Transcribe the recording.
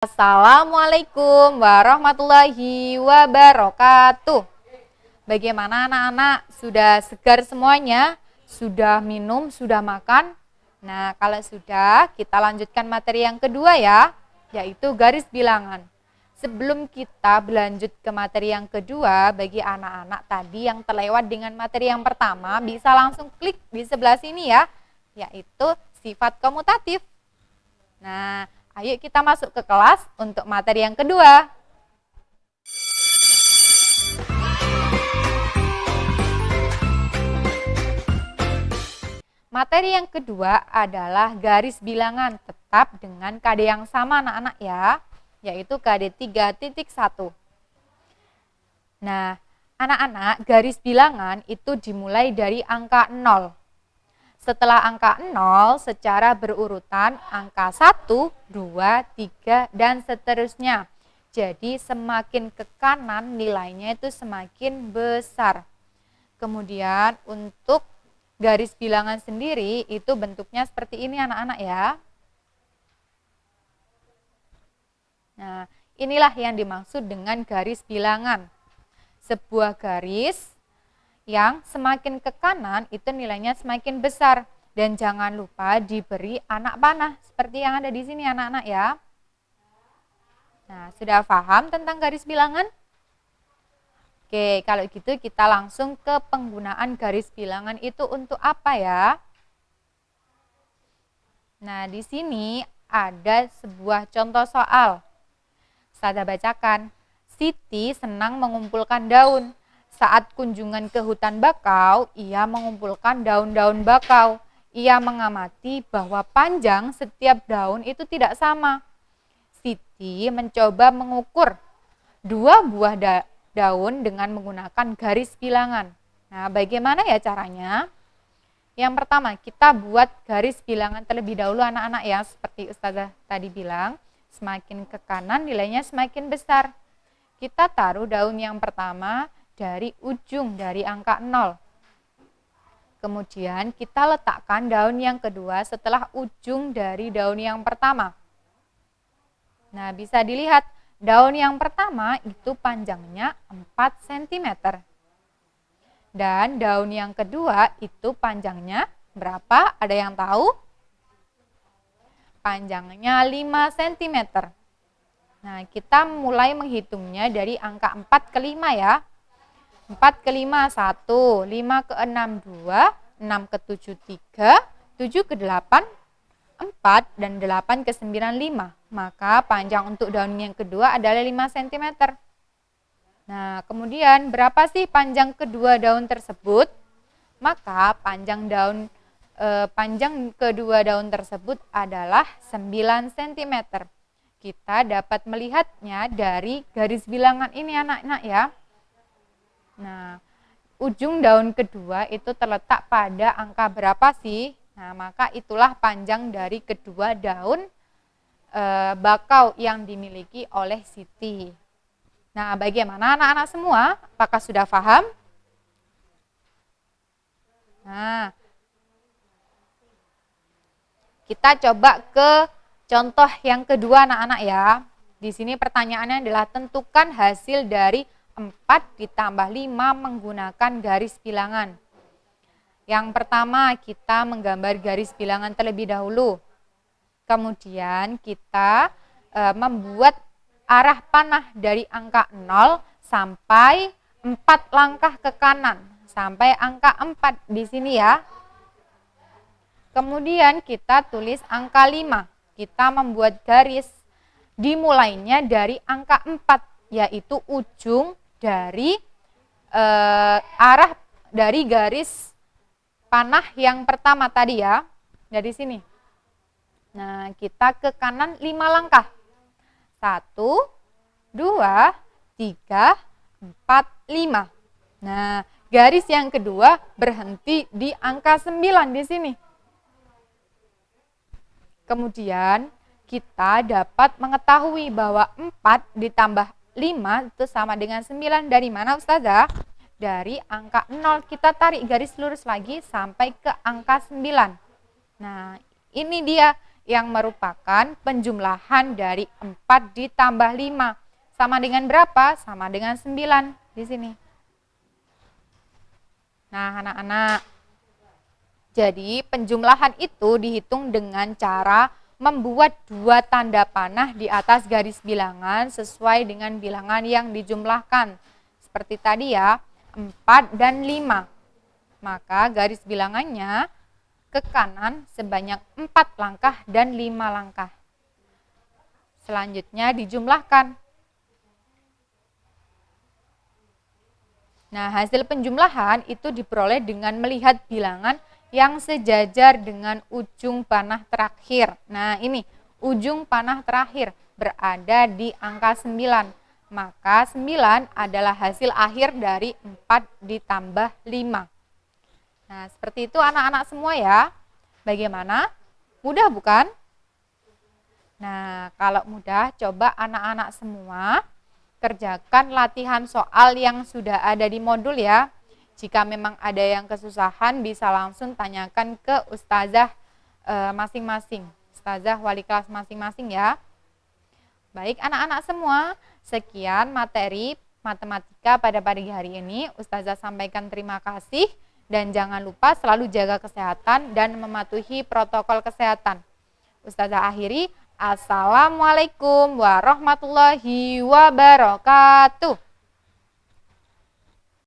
Assalamualaikum warahmatullahi wabarakatuh. Bagaimana anak-anak? Sudah segar semuanya? Sudah minum? Sudah makan? Nah, kalau sudah, kita lanjutkan materi yang kedua ya, yaitu garis bilangan. Sebelum kita berlanjut ke materi yang kedua, bagi anak-anak tadi yang terlewat dengan materi yang pertama, bisa langsung klik di sebelah sini ya, yaitu sifat komutatif. Nah, ayo kita masuk ke kelas untuk materi yang kedua. Materi yang kedua adalah garis bilangan tetap dengan KD yang sama anak-anak ya, yaitu KD 3.1. Nah, anak-anak, garis bilangan itu dimulai dari angka 0. Setelah angka 0 secara berurutan angka 1, 2, 3 dan seterusnya. Jadi semakin ke kanan nilainya itu semakin besar. Kemudian untuk garis bilangan sendiri itu bentuknya seperti ini anak-anak ya. Nah, inilah yang dimaksud dengan garis bilangan. Sebuah garis yang semakin ke kanan itu nilainya semakin besar. Dan jangan lupa diberi anak panah seperti yang ada di sini anak-anak ya. Nah, sudah paham tentang garis bilangan? Oke, kalau gitu kita langsung ke penggunaan garis bilangan itu untuk apa ya? Nah, di sini ada sebuah contoh soal. Saya bacakan. Siti senang mengumpulkan daun. Saat kunjungan ke hutan bakau, ia mengumpulkan daun-daun bakau. Ia mengamati bahwa panjang setiap daun itu tidak sama. Siti mencoba mengukur 2 buah daun dengan menggunakan garis bilangan. Nah, bagaimana ya caranya? Yang pertama, kita buat garis bilangan terlebih dahulu anak-anak ya. Seperti Ustazah tadi bilang, semakin ke kanan nilainya semakin besar. Kita taruh daun yang pertama dari ujung dari angka 0. Kemudian kita letakkan daun yang kedua setelah ujung dari daun yang pertama. Nah, bisa dilihat daun yang pertama itu panjangnya 4 cm. Dan daun yang kedua itu panjangnya berapa? Ada yang tahu? Panjangnya 5 cm. Nah, kita mulai menghitungnya dari angka 4 ke 5 ya. 4 ke 5, 1, 5 ke 6, 2, 6 ke 7, 3, 7 ke 8, 4, dan 8 ke 9, 5. Maka panjang untuk daun yang kedua adalah 5 cm. Nah, kemudian berapa sih panjang kedua daun tersebut? Maka panjang kedua daun tersebut adalah 9 cm. Kita dapat melihatnya dari garis bilangan ini anak-anak ya. Nah, ujung daun kedua itu terletak pada angka berapa sih? Nah, maka itulah panjang dari kedua daun bakau yang dimiliki oleh Siti. Nah, bagaimana anak-anak semua? Apakah sudah paham? Nah, kita coba ke contoh yang kedua anak-anak ya. Di sini pertanyaannya adalah tentukan hasil dari 4 ditambah 5 menggunakan garis bilangan. Yang pertama kita menggambar garis bilangan terlebih dahulu. Kemudian kita membuat arah panah dari angka 0 sampai 4 langkah ke kanan. Sampai angka 4 di sini ya. Kemudian kita tulis angka 5. Kita membuat garis dimulainya dari angka 4. Yaitu ujung dari arah dari garis panah yang pertama tadi ya, dari sini. Nah, kita ke kanan 5 langkah. 1, 2, 3, 4, 5. Nah, garis yang kedua berhenti di angka 9 di sini. Kemudian kita dapat mengetahui bahwa 4 ditambah 5 itu sama dengan 9. Dari mana Ustazah? Dari angka 0 kita tarik garis lurus lagi sampai ke angka 9. Nah, ini dia yang merupakan penjumlahan dari 4 ditambah 5. Sama dengan berapa? Sama dengan 9 di sini. Nah, anak-anak, jadi penjumlahan itu dihitung dengan cara membuat 2 tanda panah di atas garis bilangan sesuai dengan bilangan yang dijumlahkan. Seperti tadi ya, 4 dan 5. Maka garis bilangannya ke kanan sebanyak 4 langkah dan 5 langkah. Selanjutnya dijumlahkan. Nah, hasil penjumlahan itu diperoleh dengan melihat bilangan yang sejajar dengan ujung panah terakhir. Nah, ini ujung panah terakhir berada di angka 9. Maka 9 adalah hasil akhir dari 4 ditambah 5. Nah, seperti itu anak-anak semua ya. Bagaimana? Mudah bukan? Nah, kalau mudah, coba anak-anak semua kerjakan latihan soal yang sudah ada di modul ya. Jika memang ada yang kesusahan, bisa langsung tanyakan ke ustazah masing-masing. Ustazah wali kelas masing-masing ya. Baik anak-anak semua, sekian materi matematika pada pagi hari ini. Ustazah sampaikan terima kasih dan jangan lupa selalu jaga kesehatan dan mematuhi protokol kesehatan. Ustazah akhiri, assalamualaikum warahmatullahi wabarakatuh.